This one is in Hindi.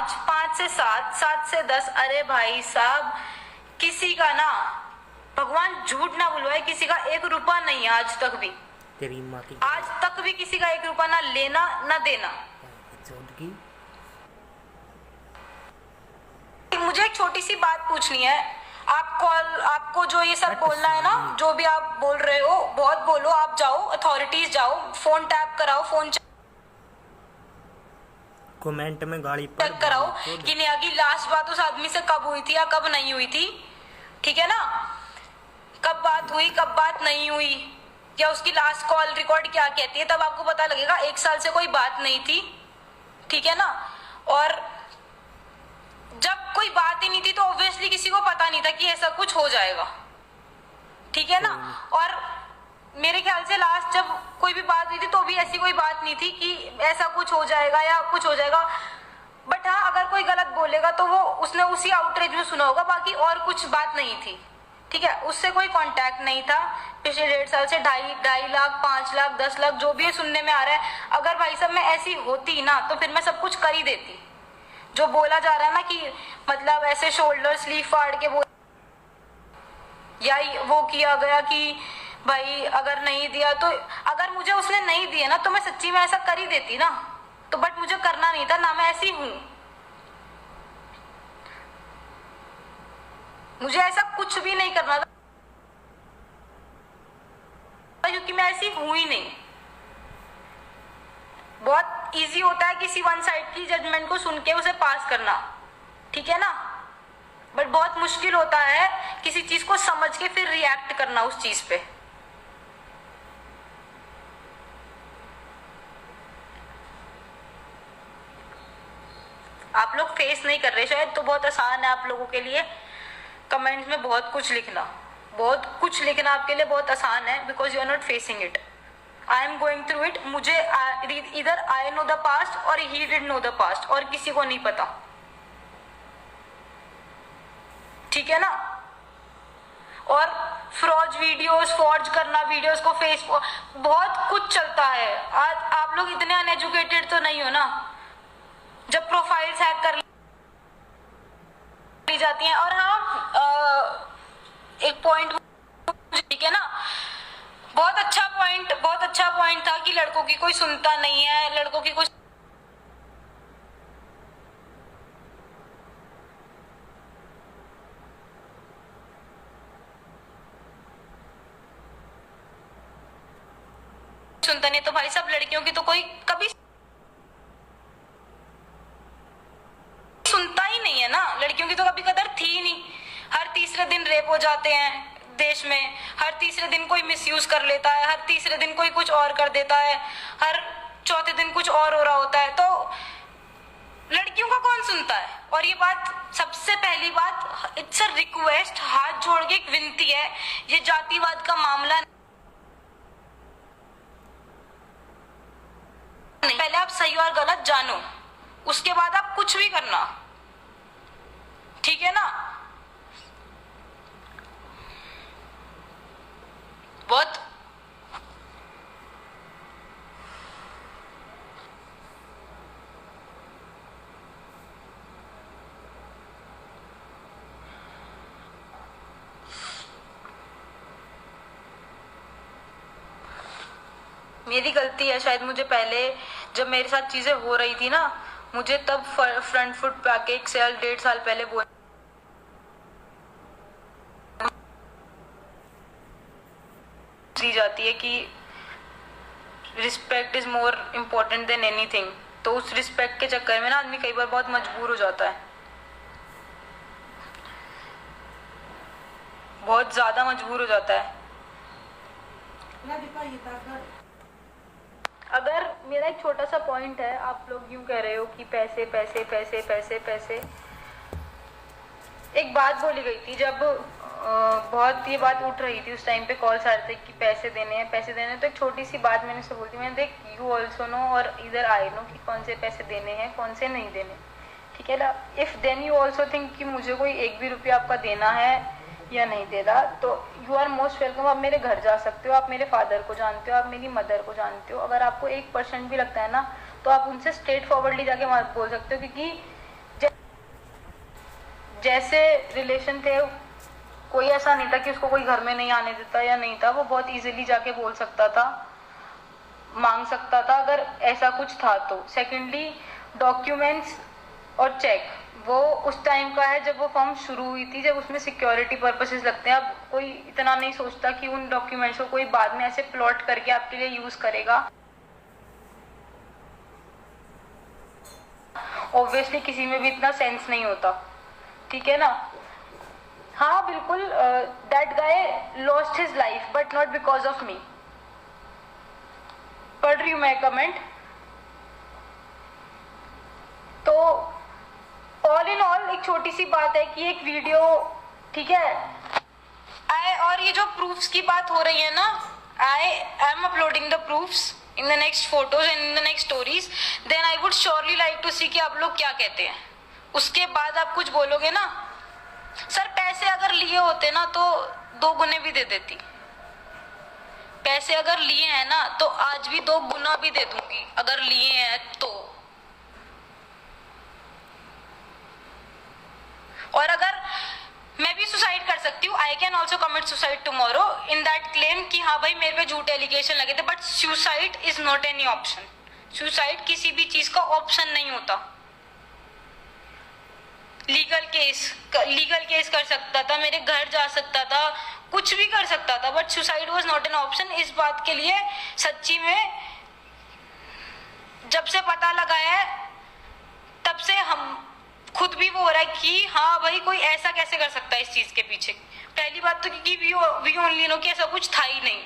5, 5 से 7, 7 से 10। अरे भाई साहब, किसी का ना, भगवान झूठ ना बुलवाए, किसी का 1 रुपया नहीं है आज तक भी। तेरी माँ की आज तक भी किसी का 1 रुपया ना लेना ना देना। मुझे एक छोटी सी बात पूछनी है। आपको जो ये सब बोलना है ना, जो भी आप बोल रहे हो, बहुत बोलो। आप जाओ, अथॉरिटीज जाओ, फोन टैप कराओ, फोन कमेंट में गाड़ी चेक कराओ कि नेहा की लास्ट बात उस आदमी से कब हुई थी या कब नहीं हुई थी। ठीक है ना, कब बात हुई, कब बात नहीं हुई, क्या उसकी लास्ट कॉल रिकॉर्ड क्या कहती है, तब आपको पता लगेगा। 1 साल से कोई बात नहीं थी, ठीक है ना। और जब कोई बात ही नहीं थी तो ऑब्वियसली किसी को पता नहीं था कि ऐसा कुछ हो जाएगा, ठीक है ना। और मेरे ख्याल से लास्ट जब कोई भी बात हुई थी तो भी ऐसी कोई बात नहीं थी कि ऐसा कुछ हो जाएगा या कुछ हो जाएगा। बट हाँ, अगर कोई गलत बोलेगा तो वो उसने उसी आउटरीच में सुना होगा, बाकी और कुछ बात नहीं थी, ठीक है। उससे कोई कांटेक्ट नहीं था पिछले 1.5 साल से। 2.5 लाख, 5 लाख, 10 लाख, जो भी सुनने में आ रहा है। अगर भाई साहब मैं ऐसी होती ना तो फिर मैं सब कुछ कर ही देती। जो बोला जा रहा है ना कि मतलब ऐसे शोल्डर स्लीव फाड़ के वो या वो किया गया कि भाई अगर नहीं दिया तो, अगर मुझे उसने नहीं दिया ना तो मैं सच्ची में ऐसा कर ही देती ना। तो बट मुझे करना नहीं था ना, मैं ऐसी हूं। मुझे ऐसा कुछ भी नहीं करना था क्योंकि मैं ऐसी हूं ही नहीं। बहुत इजी होता है किसी वन साइड की जजमेंट को सुन के उसे पास करना, ठीक है ना। बट बहुत मुश्किल होता है किसी चीज को समझ के फिर रिएक्ट करना उस चीज पे। आप लोग फेस नहीं कर रहे शायद, तो बहुत आसान है आप लोगों के लिए कमेंट्स में बहुत कुछ लिखना। बहुत कुछ लिखना आपके लिए बहुत आसान है, because you are not facing it. I am going through it. मुझे इधर आई नो द पास्ट और he did know the past, और किसी को नहीं पता, ठीक है ना। और फ्रॉड वीडियोस, फॉर्ज करना वीडियोस को, फेसबुक, बहुत कुछ चलता है। आज आप लोग इतने अनएजुकेटेड तो नहीं हो ना। जब प्रोफाइल्स हैक कर ली जाती हैं। और हाँ, एक पॉइंट, ठीक है ना, बहुत अच्छा पॉइंट था कि लड़कों की कोई सुनता नहीं है, लड़कों की कोई सुनता नहीं। तो भाई साहब, लड़कियों की तो कोई कभी सुनता ही नहीं है ना। लड़कियों की तो कभी कदर थी ही नहीं। हर तीसरे दिन रेप हो जाते हैं देश में, हर तीसरे दिन कोई मिसयूज कर लेता है, हर तीसरे दिन कोई कुछ और कर देता है, हर चौथे दिन कुछ और हो रहा होता है। तो लड़कियों का कौन सुनता है। और ये बात, सबसे पहली बात, इट्स अ रिक्वेस्ट, हाथ जोड़ के एक विनती है, ये जातिवाद का मामला नहीं। पहले आप सही और गलत जानो, उसके बाद आप कुछ भी करना, ठीक है ना। बहुत मेरी गलती है शायद। मुझे पहले जब मेरे साथ चीजें हो रही थी ना, मुझे तब फ्रंट फुट पे आके 1 साल 1.5 साल पहले बोल दी जाती है कि respect is more important than anything. तो उस रिस्पेक्ट के चक्कर में ना आदमी कई बार बहुत मजबूर हो जाता है, बहुत ज्यादा मजबूर हो जाता है। अगर मेरा एक छोटा सा पॉइंट है, आप लोग यूं कह रहे हो कि पैसे पैसे पैसे पैसे पैसे, एक बात बोली गई थी जब बहुत ये बात उठ रही थी, उस टाइम पे कॉल्स आ रहे थे कि पैसे देने हैं पैसे देने हैं। तो एक छोटी सी बात मैंने उससे बोलती, मैंने देख, यू ऑल्सो नो और इधर आई नो कि कौन से पैसे देने हैं कौन से नहीं देने, ठीक है ना। If then you also think कि मुझे कोई 1 भी रुपया आपका देना है या नहीं दे रहा, तो यू आर मोस्ट वेलकम। आप मेरे घर जा सकते हो, आप मेरे फादर को जानते हो, आप मेरी मदर को जानते हो। अगर आपको 1% भी लगता है ना, तो आप उनसे स्ट्रेट फॉरवर्डली जाके बोल सकते हो, क्योंकि जैसे रिलेशन थे, कोई ऐसा नहीं था कि उसको कोई घर में नहीं आने देता या नहीं था, वो बहुत इजीली जाके बोल सकता था, मांग सकता था अगर ऐसा कुछ था तो। सेकेंडली, डॉक्यूमेंट्स और चेक वो उस टाइम का है जब वो फॉर्म शुरू हुई थी, जब उसमें सिक्योरिटी पर्पसेस लगते हैं। अब कोई इतना नहीं सोचता कि उन डॉक्यूमेंट्स को कोई बाद में ऐसे प्लॉट करके आपके लिए यूज करेगा। ऑब्वियसली किसी में भी इतना सेंस नहीं होता, ठीक है ना। हाँ बिल्कुल, that guy lost his life but not because of me. पढ़ रही हूँ मैं कमेंट। तो ऑल इन ऑल एक छोटी सी बात है कि एक वीडियो, ठीक है, और ये जो प्रूफ्स की बात हो रही है ना, I am uploading the proofs in the next photos and in the next stories, then I would surely like to see कि आप लोग क्या कहते हैं। उसके बाद आप कुछ बोलोगे ना, सर पैसे अगर लिए होते ना तो 2 गुने भी दे देती। पैसे अगर लिए हैं ना तो आज भी 2 गुना भी दे दूंगी अगर लिए हैं तो। और अगर मैं भी सुसाइड कर सकती हूँ, I can also commit suicide tomorrow in that claim कि हाँ भाई मेरे पे झूठे एलिगेशन लगे थे, but suicide is not any option. Suicide किसी भी चीज का ऑप्शन नहीं होता। लीगल केस कर सकता था, मेरे घर जा सकता था, कुछ भी कर सकता था, but suicide was not an option. इस बात के लिए सच्ची में जब से पता लगा है तब से हम खुद भी वो हो रहा है कि हाँ भाई कोई ऐसा कैसे कर सकता है इस चीज के पीछे। पहली बात तो क्योंकि वी ओनली नो कि ऐसा कुछ था ही नहीं।